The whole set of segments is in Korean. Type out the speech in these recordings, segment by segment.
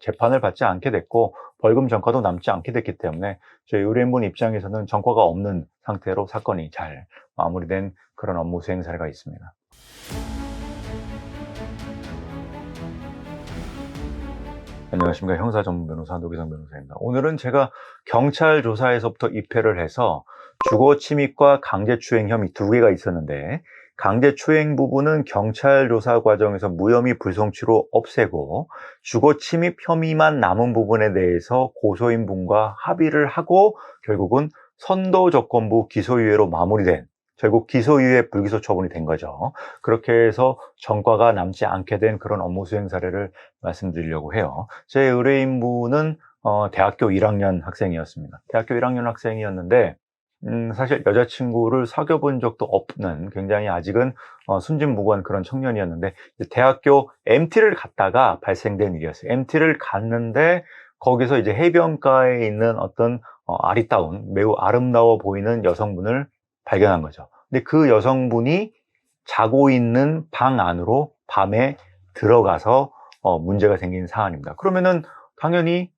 재판을 받지 않게 됐고 벌금 전과도 남지 않게 됐기 때문에 저희 의뢰인분 입장에서는 전과가 없는 상태로 사건이 잘 마무리된 그런 업무 수행 사례가 있습니다. 안녕하십니까. 형사 전문 변호사 노기성 변호사입니다. 오늘은 제가 경찰 조사에서부터 입회를 해서 주거침입과 강제추행 혐의 두 개가 있었는데, 강제추행 부분은 경찰 조사 과정에서 무혐의 불송치로 없애고 주거침입 혐의만 남은 부분에 대해서 고소인분과 합의를 하고 결국은 선도조건부 기소유예로 마무리된, 결국 기소유예 불기소 처분이 된 거죠. 그렇게 해서 전과가 남지 않게 된 그런 업무 수행 사례를 말씀드리려고 해요. 제 의뢰인분은 대학교 1학년 학생이었습니다. 대학교 1학년 학생이었는데 사실 여자친구를 사귀어 본 적도 없는, 굉장히 아직은 순진무구한 그런 청년이었는데, 대학교 MT를 갔다가 발생된 일이었어요. MT를 갔는데 거기서 이제 해변가에 있는 어떤 아리따운, 매우 아름다워 보이는 여성분을 발견한 거죠. 근데 그 여성분이 자고 있는 방 안으로 밤에 들어가서 문제가 생긴 사안입니다. 그러면은 당연히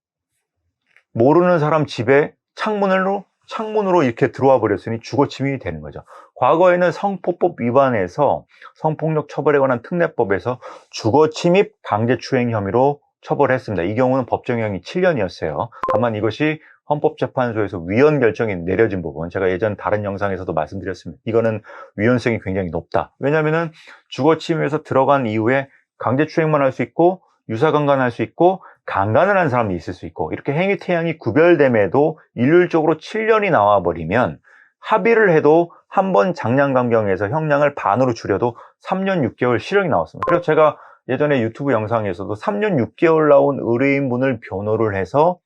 모르는 사람 집에 창문으로 이렇게 들어와 버렸으니 주거침입이 되는 거죠. 과거에는 성폭법 위반해서 성폭력 처벌에 관한 특례법에서 주거침입 강제추행 혐의로 처벌했습니다. 이 경우는 법정형이 7년이었어요. 다만 이것이 헌법재판소에서 위헌 결정이 내려진 부분, 제가 예전 다른 영상에서도 말씀드렸습니다. 이거는 위헌성이 굉장히 높다. 왜냐하면 주거침입에서 들어간 이후에 강제추행만 할 수 있고 유사강간할 수 있고 강간을 한 사람이 있을 수 있고, 이렇게 행위 태양이 구별됨에도 일률적으로 7년이 나와버리면 합의를 해도 한 번 장량 감경에서 형량을 반으로 줄여도 3년 6개월 실형이 나왔습니다. 그래서 제가 예전에 유튜브 영상에서도 3년 6개월 나온 의뢰인분을 변호를 해서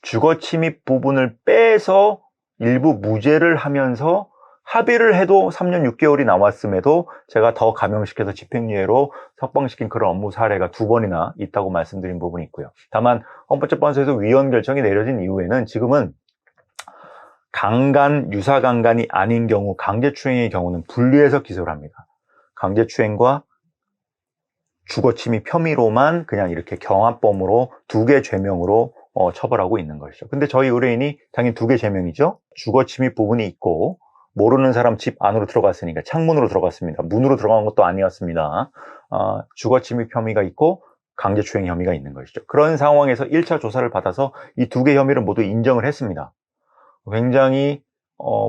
주거침입 부분을 빼서 일부 무죄를 하면서 합의를 해도 3년 6개월이 나왔음에도 제가 더 감형시켜서 집행유예로 석방시킨 그런 업무 사례가 2번이나 있다고 말씀드린 부분이 있고요. 다만 헌법재판소에서 위헌 결정이 내려진 이후에는 지금은 강간, 유사강간이 아닌 경우, 강제추행의 경우는 분리해서 기소를 합니다. 강제추행과 주거침입 혐의로만 그냥 이렇게 경합범으로 2개 죄명으로 처벌하고 있는 것이죠. 근데 저희 의뢰인이 당연히 2개 죄명이죠. 주거침입 부분이 있고, 모르는 사람 집 안으로 들어갔으니까 창문으로 들어갔습니다. 문으로 들어간 것도 아니었습니다. 주거침입 혐의가 있고 강제추행 혐의가 있는 것이죠. 그런 상황에서 1차 조사를 받아서 이 2개 혐의를 모두 인정을 했습니다. 굉장히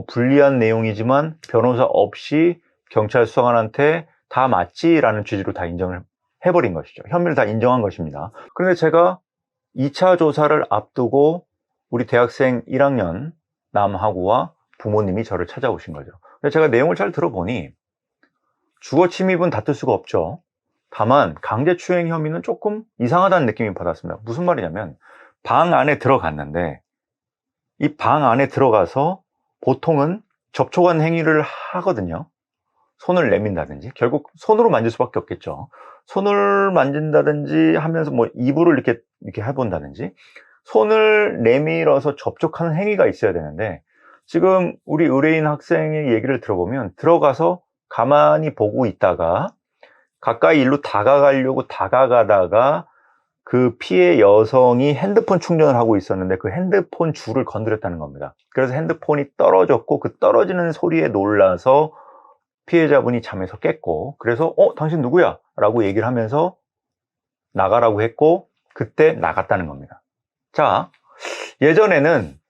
불리한 내용이지만 변호사 없이 경찰 수사관한테 다 맞지라는 취지로 다 인정을 해버린 것이죠. 혐의를 다 인정한 것입니다. 그런데 제가 2차 조사를 앞두고 우리 대학생 1학년 남하고와 부모님이 저를 찾아오신 거죠. 근데 제가 내용을 잘 들어보니 주거침입은 다툴 수가 없죠. 다만 강제추행 혐의는 조금 이상하다는 느낌이 받았습니다. 무슨 말이냐면, 방 안에 들어갔는데 이 방 안에 들어가서 보통은 접촉한 행위를 하거든요. 손을 내민다든지, 결국 손으로 만질 수밖에 없겠죠. 손을 만진다든지 하면서 뭐 이불을 이렇게 해본다든지, 손을 내밀어서 접촉하는 행위가 있어야 되는데, 지금 우리 의뢰인 학생의 얘기를 들어보면 들어가서 가만히 보고 있다가 가까이 일로 다가가려고 다가가다가 그 피해 여성이 핸드폰 충전을 하고 있었는데 그 핸드폰 줄을 건드렸다는 겁니다. 그래서 핸드폰이 떨어졌고, 그 떨어지는 소리에 놀라서 피해자분이 잠에서 깼고, 그래서 당신 누구야? 라고 얘기를 하면서 나가라고 했고, 그때 나갔다는 겁니다. 자, 예전에는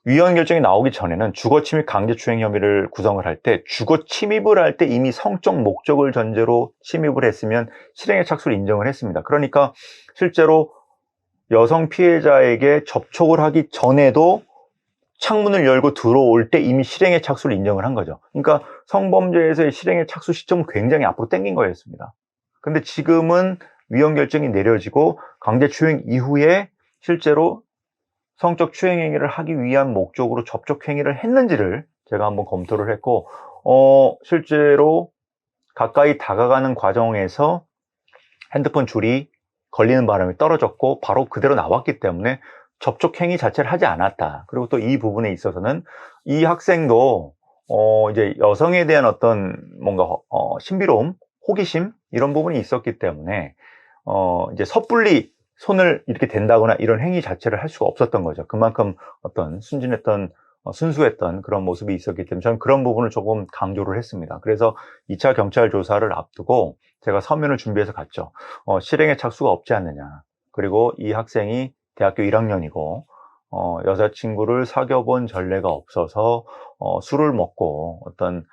위헌 결정이 나오기 전에는 주거침입 강제추행 혐의를 구성을 할 때, 주거침입을 할 때 이미 성적 목적을 전제로 침입을 했으면 실행의 착수를 인정을 했습니다. 그러니까 실제로 여성 피해자에게 접촉을 하기 전에도 창문을 열고 들어올 때 이미 실행의 착수를 인정을 한 거죠. 그러니까 성범죄에서의 실행의 착수 시점은 굉장히 앞으로 당긴 거였습니다. 근데 지금은 위헌 결정이 내려지고 강제추행 이후에 실제로 성적 추행 행위를 하기 위한 목적으로 접촉 행위를 했는지를 제가 한번 검토를 했고, 실제로 가까이 다가가는 과정에서 핸드폰 줄이 걸리는 바람에 떨어졌고 바로 그대로 나왔기 때문에 접촉 행위 자체를 하지 않았다. 그리고 또 이 부분에 있어서는 이 학생도 이제 여성에 대한 어떤 뭔가 신비로움, 호기심 이런 부분이 있었기 때문에 이제 섣불리 손을 이렇게 댄다거나 이런 행위 자체를 할 수가 없었던 거죠. 그만큼 어떤 순진했던 순수했던 그런 모습이 있었기 때문에 저는 그런 부분을 조금 강조를 했습니다. 그래서 2차 경찰 조사를 앞두고 제가 서면을 준비해서 갔죠. 실행에 착수가 없지 않느냐. 그리고 이 학생이 대학교 1학년이고 여자친구를 사귀어본 전례가 없어서 술을 먹고 어떤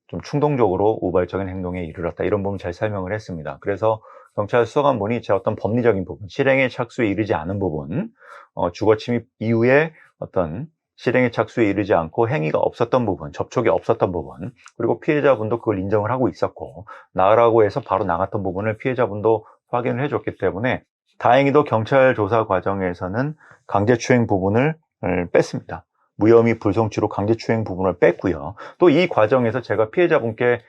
좀 충동적으로 우발적인 행동에 이르렀다. 이런 부분 잘 설명을 했습니다. 그래서 경찰 수사관분이 제 어떤 법리적인 부분, 실행에 착수에 이르지 않은 부분, 주거 침입 이후에 어떤 실행에 착수에 이르지 않고 행위가 없었던 부분, 접촉이 없었던 부분, 그리고 피해자분도 그걸 인정을 하고 있었고 나라고 해서 바로 나갔던 부분을 피해자분도 확인을 해줬기 때문에 다행히도 경찰 조사 과정에서는 강제추행 부분을 뺐습니다. 무혐의 불송치로 강제추행 부분을 뺐고요. 또 이 과정에서 제가 피해자분께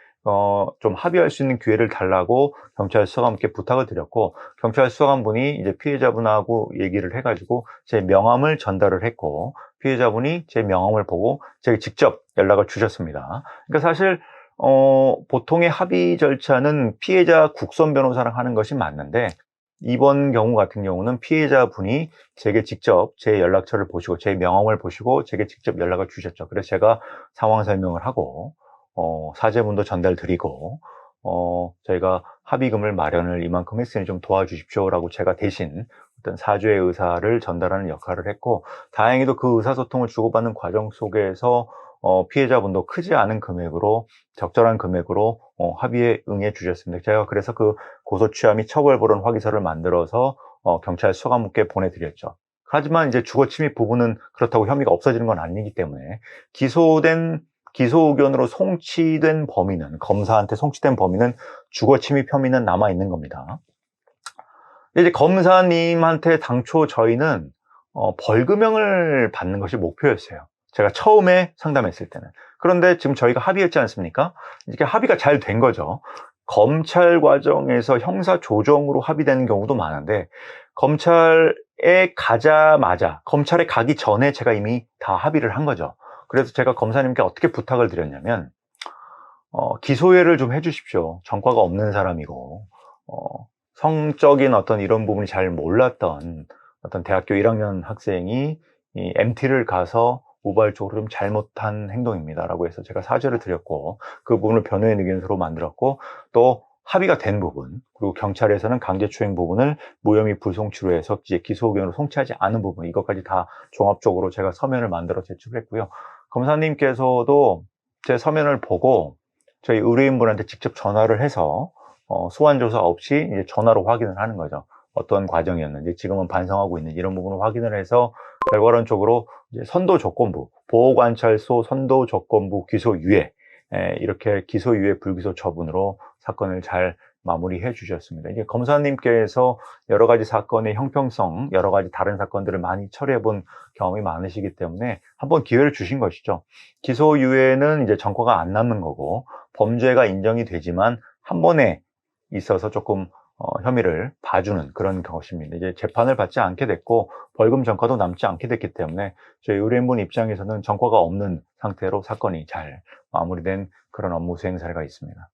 좀 합의할 수 있는 기회를 달라고 경찰 수사관분께 부탁을 드렸고 경찰 수사관분이 이제 피해자분하고 얘기를 해가지고 제 명함을 전달을 했고 피해자분이 제 명함을 보고 제게 직접 연락을 주셨습니다. 그러니까 사실 보통의 합의 절차는 피해자 국선 변호사랑 하는 것이 맞는데 이번 경우 같은 경우는 피해자분이 제게 직접 제 연락처를 보시고 제 명함을 보시고 제게 직접 연락을 주셨죠. 그래서 제가 상황 설명을 하고 사제문도 전달드리고 저희가 합의금을 마련을 이만큼 했으니 좀 도와주십시오라고 제가 대신 어떤 사죄의 의사를 전달하는 역할을 했고 다행히도 그 의사소통을 주고받는 과정 속에서 피해자분도 크지 않은 금액으로 적절한 금액으로 합의에 응해 주셨습니다. 제가 그래서 그 고소취하 및 처벌벌원 확의서를 만들어서 경찰 수사관분께 보내드렸죠. 하지만 이제 주거 침입 부분은 그렇다고 혐의가 없어지는 건 아니기 때문에 기소 의견으로 송치된 범인은 검사한테 송치된 범인은 주거 침입 혐의는 남아 있는 겁니다. 이제 검사님한테 당초 저희는 벌금형을 받는 것이 목표였어요. 제가 처음에 상담했을 때는. 그런데 지금 저희가 합의했지 않습니까? 이게 합의가 잘 된 거죠. 검찰 과정에서 형사 조정으로 합의되는 경우도 많은데 검찰에 가자마자 검찰에 가기 전에 제가 이미 다 합의를 한 거죠. 그래서 제가 검사님께 어떻게 부탁을 드렸냐면 기소유예를 좀 해주십시오. 전과가 없는 사람이고 성적인 어떤 이런 부분이 잘 몰랐던 어떤 대학교 1학년 학생이 이 MT를 가서 우발적으로 좀 잘못한 행동입니다 라고 해서 제가 사죄를 드렸고 그 부분을 변호인 의견서로 만들었고 또 합의가 된 부분 그리고 경찰에서는 강제추행 부분을 무혐의 불송치로 해서 이제 기소 의견으로 송치하지 않은 부분 이것까지 다 종합적으로 제가 서면을 만들어 제출했고요. 검사님께서도 제 서면을 보고 저희 의뢰인분한테 직접 전화를 해서 소환조사 없이 이제 전화로 확인을 하는 거죠. 어떤 과정이었는지 지금은 반성하고 있는지 이런 부분을 확인을 해서 결과론적으로 이제 선도조건부, 보호관찰소 선도조건부 기소유예 이렇게 기소유예 불기소 처분으로 사건을 잘 마무리해 주셨습니다. 이게 검사님께서 여러 가지 사건의 형평성, 여러 가지 다른 사건들을 많이 처리해 본 경험이 많으시기 때문에 한번 기회를 주신 것이죠. 기소유예는 이제 전과가 안 남는 거고 범죄가 인정이 되지만 한 번에 있어서 조금 혐의를 봐주는 그런 것입니다. 이제 재판을 받지 않게 됐고 벌금 전과도 남지 않게 됐기 때문에 저희 의뢰인분 입장에서는 전과가 없는 상태로 사건이 잘 마무리된 그런 업무 수행 사례가 있습니다.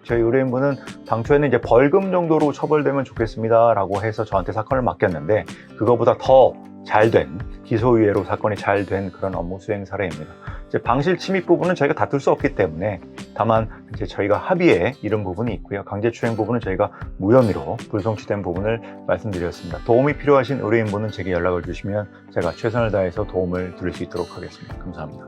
저희 의뢰인분은 당초에는 이제 벌금 정도로 처벌되면 좋겠습니다 라고 해서 저한테 사건을 맡겼는데 그거보다 더 잘된 기소유예로 사건이 잘 된 그런 업무 수행 사례입니다. 이제 방실 침입 부분은 저희가 다툴 수 없기 때문에 다만 이제 저희가 합의에 이른 부분이 있고요. 강제추행 부분은 저희가 무혐의로 불송치된 부분을 말씀드렸습니다. 도움이 필요하신 의뢰인분은 제게 연락을 주시면 제가 최선을 다해서 도움을 드릴 수 있도록 하겠습니다. 감사합니다.